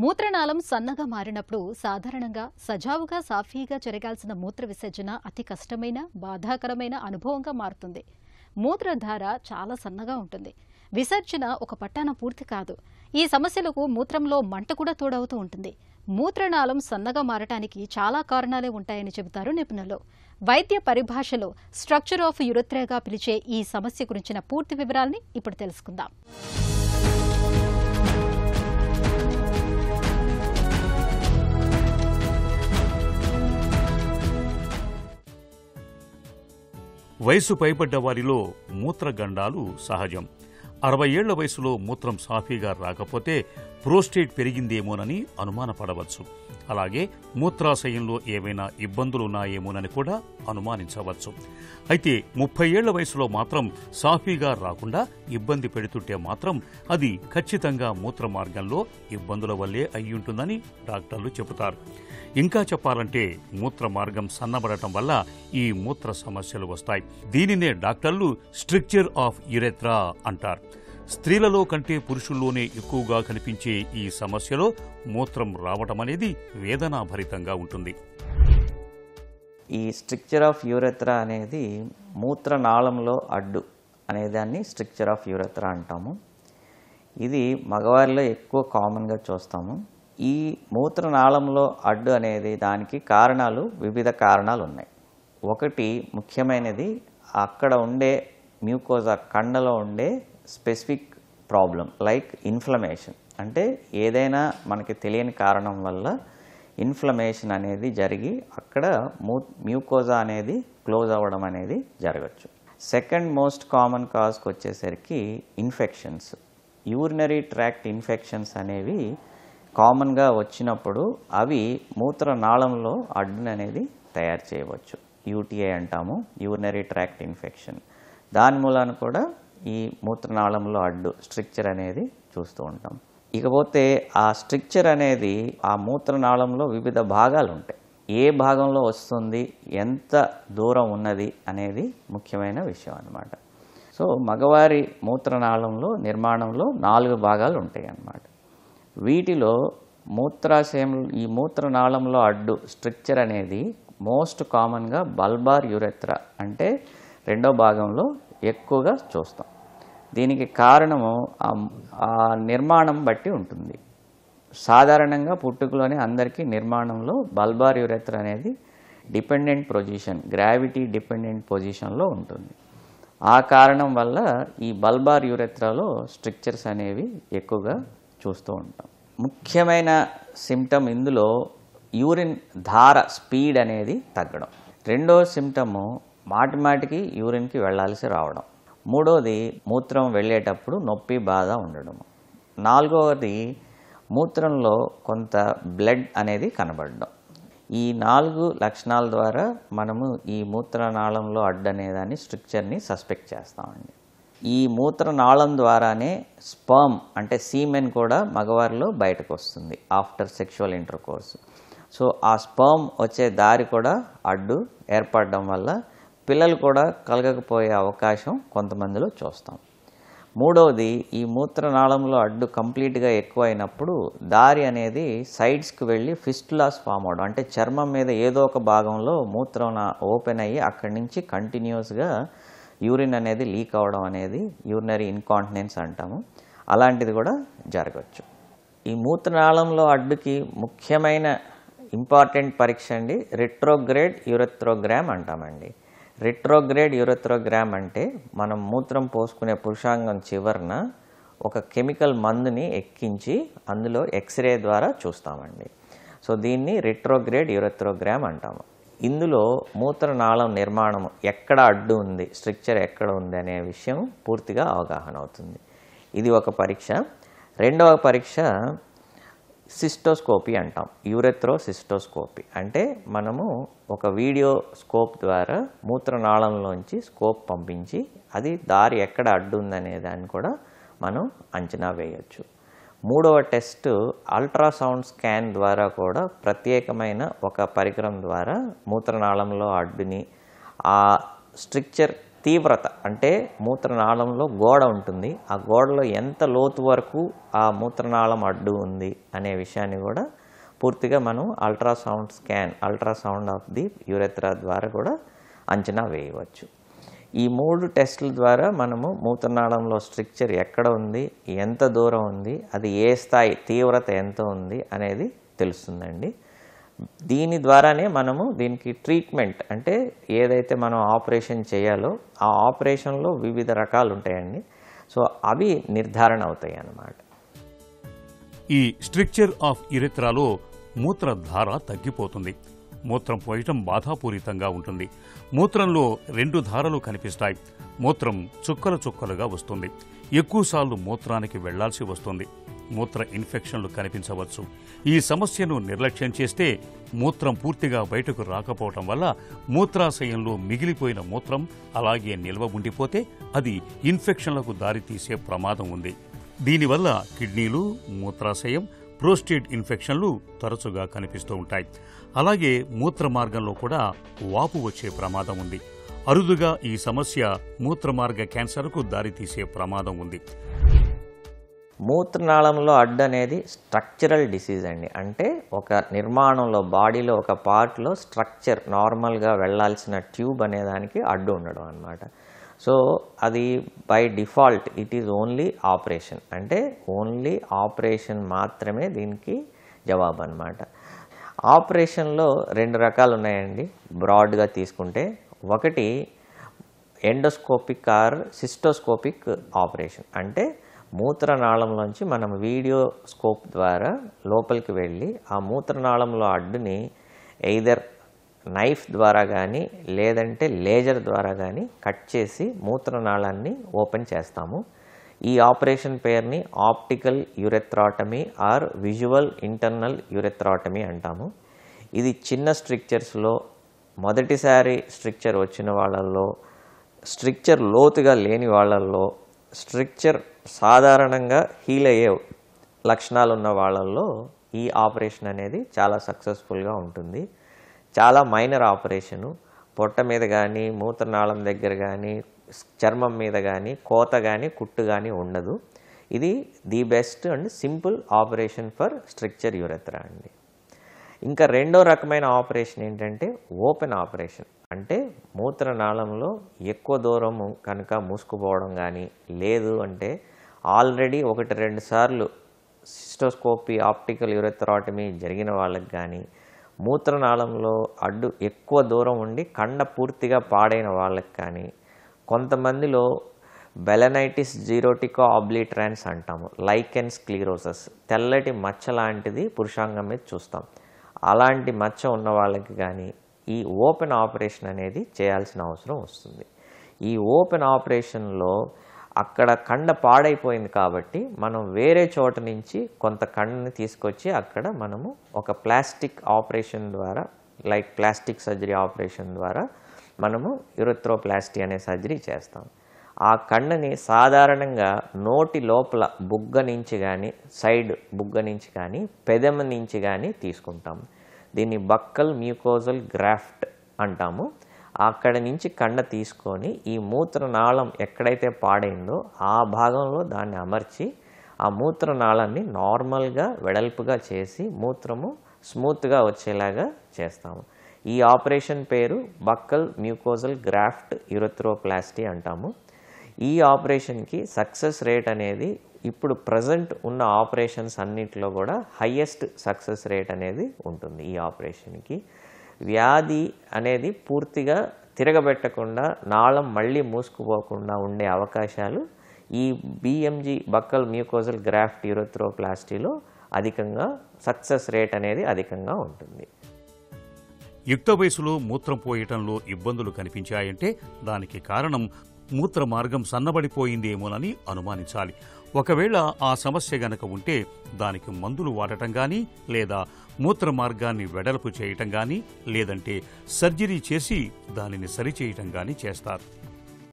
మూత్రనాళం సన్నగా మారినప్పుడు సాధారణంగా సజావుగా సాఫీగా జరగాల్సిన మూత్ర విసర్జన అతి కష్టమైన బాధాకరమైన అనుభవంగా మారుతుంది. మూత్రధార చాలా సన్నగా ఉంటుంది. విసర్జన ఒక పట్టాన పూర్తి కాదు. ఈ సమస్యలకు మూత్రంలో మంట కూడా తోడవుతూ ఉంటుంది. మూత్రనాళం సన్నగా మారటానికి చాలా కారణాలే ఉంటాయని చెబుతారు నిపుణులు. వైద్య పరిభాషలో స్ట్రక్చర్ ఆఫ్ యురెథ్రాగా పిలిచే ఈ సమస్య గురించిన పూర్తి వివరాల్ని ఇప్పుడు తెలుసుకుందాం. వయసు పైబడ్డ వారిలో మూత్రగండాలు సహజం. 60 ఏళ్ల వయసులో మూత్రం సాఫీగా రాకపోతే ప్రోస్టేట్ పెరిగిందేమోనని అనుమానపడవచ్చు. అలాగే మూత్రాశయంలో ఏవైనా ఇబ్బందులున్నాయేమోనని కూడా అనుమానించవచ్చు. అయితే 30 ఏళ్ల వయసులో మాత్రం సాఫీగా రాకుండా ఇబ్బంది పెడుతుంటే మాత్రం అది ఖచ్చితంగా మూత్ర మార్గంలో ఇబ్బందుల వల్లే అయ్యుంటుందని డాక్టర్లు చెబుతారు. ఇంకా చెప్పాలంటే మూత్ర మార్గం సన్నబడటం వల్ల ఈ మూత్ర సమస్యలు వస్తాయి. దీనినే డాక్టర్లు స్ట్రక్చర్ ఆఫ్ యురెథ్రా అంటారు. స్త్రీలలో కంటే పురుషుల్లోనే ఎక్కువగా కనిపించే ఈ సమస్యలో మూత్రం రావటం అనేది వేదనాభరితంగా ఉంటుంది. ఈ స్ట్రక్చర్ ఆఫ్ యూరెథ్రా అనేది మూత్రనాళంలో అడ్డు అనేదాన్ని స్ట్రక్చర్ ఆఫ్ యూరెథ్రా అంటాము. ఇది మగవారిలో ఎక్కువ కామన్గా చూస్తాము. ఈ మూత్రనాళంలో అడ్డు అనేది దానికి వివిధ కారణాలు ఉన్నాయి. ఒకటి ముఖ్యమైనది అక్కడ ఉండే మ్యూకోజా కండలో ఉండే స్పెసిఫిక్ ప్రాబ్లం లైక్ ఇన్ఫ్లమేషన్. అంటే ఏదైనా మనకి తెలియని కారణం వల్ల ఇన్ఫ్లమేషన్ అనేది జరిగి అక్కడ మ్యూకోజా అనేది క్లోజ్ అవ్వడం అనేది జరగచ్చు. సెకండ్ మోస్ట్ కామన్ కాజ్కి వచ్చేసరికి ఇన్ఫెక్షన్స్. యూరినరీ ట్రాక్ట్ ఇన్ఫెక్షన్స్ అనేవి కామన్గా వచ్చినప్పుడు అవి మూత్రనాళంలో అడ్డుని అనేది తయారు చేయవచ్చు. యూటీఐ అంటాము, యూరినరీ ట్రాక్ట్ ఇన్ఫెక్షన్. దాని మూలాన కూడా ఈ మూత్రనాళంలో అడ్డు స్ట్రక్చర్ అనేది చూస్తూ ఉంటాం. ఇకపోతే ఆ స్ట్రక్చర్ అనేది ఆ మూత్రనాళంలో వివిధ భాగాలు ఉంటాయి. ఏ భాగంలో వస్తుంది, ఎంత దూరం ఉన్నది అనేది ముఖ్యమైన విషయం అన్నమాట. సో మగవారి మూత్రనాళంలో నిర్మాణంలో 4 భాగాలు ఉంటాయి అన్నమాట. వీటిలో ఈ మూత్రనాళంలో అడ్డు స్ట్రక్చర్ అనేది మోస్ట్ కామన్గా బల్బార్ యురెథ్రా అంటే 2వ భాగంలో ఎక్కువగా చూస్తాం. దీనికి కారణము ఆ నిర్మాణం బట్టి ఉంటుంది. సాధారణంగా పుట్టుకలోనే అందరికీ నిర్మాణంలో బల్బార్ యురెథ్రా అనేది డిపెండెంట్ పొజిషన్, గ్రావిటీ డిపెండెంట్ పొజిషన్లో ఉంటుంది. ఆ కారణం వల్ల ఈ బల్బార్ యురెథ్రాలో స్ట్రక్చర్స్ అనేవి ఎక్కువగా చూస్తూ ఉంటాం. ముఖ్యమైన సిమ్టమ్ ఇందులో యూరిన్ ధార స్పీడ్ అనేది తగ్గడం. 2వ సిమ్టము మాటిమాటికి యూరిన్కి వెళ్లాల్సి రావడం. 3వది మూత్రం వెళ్ళేటప్పుడు నొప్పి బాధ ఉండడం. 4వది మూత్రంలో కొంత బ్లడ్ అనేది కనబడడం. ఈ 4 లక్షణాల ద్వారా మనము ఈ మూత్రనాళంలో అడ్డు అనేదాన్ని స్ట్రక్చర్ని సస్పెక్ట్ చేస్తామండి. ఈ మూత్రనాళం ద్వారానే స్పర్మ్ అంటే సీమెన్ కూడా మగవారిలో బయటకు వస్తుంది ఆఫ్టర్ సెక్షువల్ ఇంటర్కోర్స్. సో ఆ స్పర్మ్ వచ్చే దారి కూడా అడ్డు ఏర్పడడం వల్ల పిల్లలు కూడా కలగకపోయే అవకాశం కొంతమందిలో చూస్తాం. 3వది ఈ మూత్రనాళంలో అడ్డు కంప్లీట్గా ఎక్కువైనప్పుడు దారి అనేది సైడ్స్కి వెళ్ళి ఫిస్టులాస్ ఫామ్ అవడం. అంటే చర్మం మీద ఏదో ఒక భాగంలో మూత్రం ఓపెన్ అయ్యి అక్కడి నుంచి కంటిన్యూస్గా యూరిన్ అనేది లీక్ అవ్వడం అనేది యూరినరీ ఇన్కాంటినెన్స్ అంటాము. అలాంటిది కూడా జరగచ్చు. ఈ మూత్రనాళంలో అడ్డుకి ముఖ్యమైన ఇంపార్టెంట్ పరీక్ష అండి రెట్రోగ్రేడ్ యూరెథ్రోగ్రామ్ అంటామండి. రెట్రోగ్రేడ్ యూరెథ్రోగ్రామ్ అంటే మనం మూత్రం పోసుకునే పురుషాంగం చివరన ఒక కెమికల్ మందుని ఎక్కించి అందులో ఎక్స్రే ద్వారా చూస్తామండి. సో దీన్ని రెట్రోగ్రేడ్ యూరెథ్రోగ్రామ్ అంటాము. ఇందులో మూత్రనాళం నిర్మాణం ఎక్కడ అడ్డు ఉంది, స్ట్రక్చర్ ఎక్కడ ఉంది అనే విషయం పూర్తిగా అవగాహన అవుతుంది. ఇది ఒక పరీక్ష. 2వ పరీక్ష సిస్టోస్కోపీ అంటాం, యూరెథ్రోసిస్టోస్కోపీ. అంటే మనము ఒక వీడియో స్కోప్ ద్వారా మూత్రనాళంలోంచి స్కోప్ పంపించి అది దారి ఎక్కడ అడ్డు ఉందనే దాన్ని కూడా మనం అంచనా వేయచ్చు. 3వ టెస్ట్ అల్ట్రాసౌండ్ స్కాన్ ద్వారా కూడా ప్రత్యేకమైన ఒక పరికరం ద్వారా మూత్రనాళంలో అడ్డుని ఆ స్ట్రక్చర్ తీవ్రత అంటే మూత్రనాళంలో గోడ ఉంటుంది, ఆ గోడలో ఎంత లోతు వరకు ఆ మూత్రనాళం అడ్డు ఉంది అనే విషయాన్ని కూడా పూర్తిగా మనం అల్ట్రాసౌండ్ ఆఫ్ ది యూరెత్రా ద్వారా కూడా అంచనా వేయవచ్చు. ఈ 3 టెస్టుల ద్వారా మనము మూత్రనాళంలో స్ట్రక్చర్ ఎక్కడ ఉంది, ఎంత దూరం ఉంది, అది ఏ స్థాయి తీవ్రత ఎంత ఉంది అనేది తెలుస్తుందండి. దీని ద్వారానే మనము దీనికి ట్రీట్మెంట్ అంటే ఏదైతే మనం ఆపరేషన్ చేయాలో ఆ ఆపరేషన్లో వివిధ రకాలు ఉంటాయండి. సో అవి నిర్ధారణ అవుతాయి అన్నమాట. ఈ స్ట్రక్చర్ ఆఫ్ యురెత్రాలో మూత్రధార తగ్గిపోతుంది. మూత్రం పోయటం బాధాపూరితంగా ఉంటుంది. మూత్రంలో 2 ధారలు కనిపిస్తాయి. మూత్రం చుక్కలు చుక్కలుగా వస్తుంది. ఎక్కువసార్లు మూత్రానికి వెళ్లాల్సి వస్తుంది. మూత్ర ఇన్ఫెక్షన్లు కనిపించవచ్చు. ఈ సమస్యను నిర్లక్ష్యం చేస్తే మూత్రం పూర్తిగా బయటకు రాకపోవటం వల్ల మూత్రాశయంలో మిగిలిపోయిన మూత్రం అలాగే నిల్వ ఉండిపోతే అది ఇన్ఫెక్షన్లకు దారితీసే ప్రమాదం ఉంది. దీనివల్ల కిడ్నీలు, మూత్రాశయం, ప్రోస్టేట్ ఇన్ఫెక్షన్లు తరచుగా కనిపిస్తూ ఉంటాయి. అలాగే మూత్ర మార్గంలో కూడా వాపు వచ్చే ప్రమాదం ఉంది. అరుదుగా ఈ సమస్య మూత్రమార్గ క్యాన్సర్కు దారితీసే ప్రమాదం ఉంది. మూత్రనాళంలో అడ్డు అనేది స్ట్రక్చరల్ డిసీజ్ అండి. అంటే ఒక నిర్మాణంలో బాడీలో ఒక పార్ట్లో స్ట్రక్చర్ నార్మల్గా వెళ్లాల్సిన ట్యూబ్ అనే దానికి అడ్డు ఉండడం అన్నమాట. సో అది by default it is only operation, అంటే ఓన్లీ ఆపరేషన్ మాత్రమే దీనికి జవాబు అన్నమాట. ఆపరేషన్లో 2 రకాలు ఉన్నాయండి బ్రాడ్గా తీసుకుంటే. ఒకటి ఎండోస్కోపిక్ ఆర్ సిస్టోస్కోపిక్ ఆపరేషన్, అంటే మూత్రనాళంలోంచి మనం వీడియోస్కోప్ ద్వారా లోపలికి వెళ్ళి ఆ మూత్రనాళంలో అడ్డుని ఎయిదర్ నైఫ్ ద్వారా కానీ లేదంటే లేజర్ ద్వారా కానీ కట్ చేసి మూత్రనాళాన్ని ఓపెన్ చేస్తాము. ఈ ఆపరేషన్ పేరుని ఆప్టికల్ యూరెథ్రాటమీ ఆర్ విజువల్ ఇంటర్నల్ యూరెథ్రాటమీ అంటాము. ఇది చిన్న స్ట్రక్చర్స్లో మొదటిసారి స్ట్రక్చర్ వచ్చిన వాళ్ళల్లో, స్ట్రక్చర్ లోతుగా లేని వాళ్ళల్లో, స్ట్రక్చర్ సాధారణంగా హీల్ అయ్యే లక్షణాలు ఉన్న వాళ్ళల్లో ఈ ఆపరేషన్ అనేది చాలా సక్సెస్ఫుల్గా ఉంటుంది. చాలా మైనర్ ఆపరేషను. పొట్ట మీద కానీ మూత్రనాళం దగ్గర కానీ చర్మం మీద కానీ కోత కానీ కుట్టు కానీ ఉండదు. ఇది the best and simple operation for stricture urethra అండి. ఇంకా రెండో రకమైన ఆపరేషన్ ఏంటంటే ఓపెన్ ఆపరేషన్. అంటే మూత్రనాళంలో ఎక్కువ దూరం కనుక మూసుకుపోవడం కానీ లేదు అంటే ఆల్రెడీ 1-2 సార్లు సిస్టోస్కోపీ ఆప్టికల్ యూరెథ్రాటమీ జరిగిన వాళ్ళకి కానీ మూత్రనాళంలో అడ్డు ఎక్కువ దూరం ఉండి కండ పూర్తిగా పాడైన వాళ్ళకి కానీ కొంతమందిలో బెలనైటిస్ జీరోటికా ఆబ్లిట్రాన్స్ అంటాము, లైకెన్ స్క్లీరోసస్, తెల్లటి మచ్చ లాంటిది పురుషాంగం మీద చూస్తాం. అలాంటి మచ్చ ఉన్న వాళ్ళకి కానీ ఈ ఓపెన్ ఆపరేషన్ అనేది చేయాల్సిన అవసరం వస్తుంది. ఈ ఓపెన్ ఆపరేషన్లో అక్కడ కండ పాడైపోయింది కాబట్టి మనం వేరే చోట నుంచి కొంత కండని తీసుకొచ్చి అక్కడ మనము ఒక ప్లాస్టిక్ ఆపరేషన్ ద్వారా, లైక్ ప్లాస్టిక్ సర్జరీ ఆపరేషన్ ద్వారా మనము యూరెథ్రోప్లాస్టీ అనే సర్జరీ చేస్తాం. ఆ కండని సాధారణంగా నోటి లోపల బుగ్గ నుంచి కానీ సైడ్ బుగ్గ నుంచి కానీ పెదమ నుంచి కానీ తీసుకుంటాం. దీన్ని బక్కల్ మ్యూకోజల్ గ్రాఫ్ట్ అంటాము. అక్కడ నుంచి కండ తీసుకొని ఈ మూత్రనాళం ఎక్కడైతే పాడైందో ఆ భాగంలో దాన్ని అమర్చి ఆ మూత్రనాళాన్ని నార్మల్గా వెడల్పుగా చేసి మూత్రము స్మూత్గా వచ్చేలాగా చేస్తాము. ఈ ఆపరేషన్ పేరు బక్కల్ మ్యూకోజల్ గ్రాఫ్ట్ యూరెథ్రోప్లాస్టీ అంటాము. ఈ ఆపరేషన్కి సక్సెస్ రేట్ అనేది ఇప్పుడు ప్రజెంట్ ఉన్న ఆపరేషన్స్ అన్నింటిలో కూడా హయ్యెస్ట్ సక్సెస్ రేట్ అనేది ఉంటుంది. ఈ ఆపరేషన్కి వ్యాధి అనేది పూర్తిగా తిరగబెట్టకుండా నాళం మళ్ళీ మూసుకుపోకుండా ఉండే అవకాశాలు ఈ BMG బక్కల్ మ్యూకోజల్ గ్రాఫ్ట్ యూరెథ్రోప్లాస్టీలో అధికంగా సక్సెస్ రేట్ అనేది అధికంగా ఉంటుంది. యుక్త వయసులో మూత్రం పోయటంలో ఇబ్బందులు కనిపించాయంటే దానికి కారణం మూత్ర మార్గం సన్నబడిపోయిందేమోనని అనుమానించాలి. ఒకవేళ ఆ సమస్య గనక ఉంటే దానికి మందులు వాడటం గానీ లేదా మూత్ర మార్గాన్ని వెడల్పు చేయటం గానీ లేదంటే సర్జరీ చేసి దానిని సరిచేయటం గానీ చేస్తారు.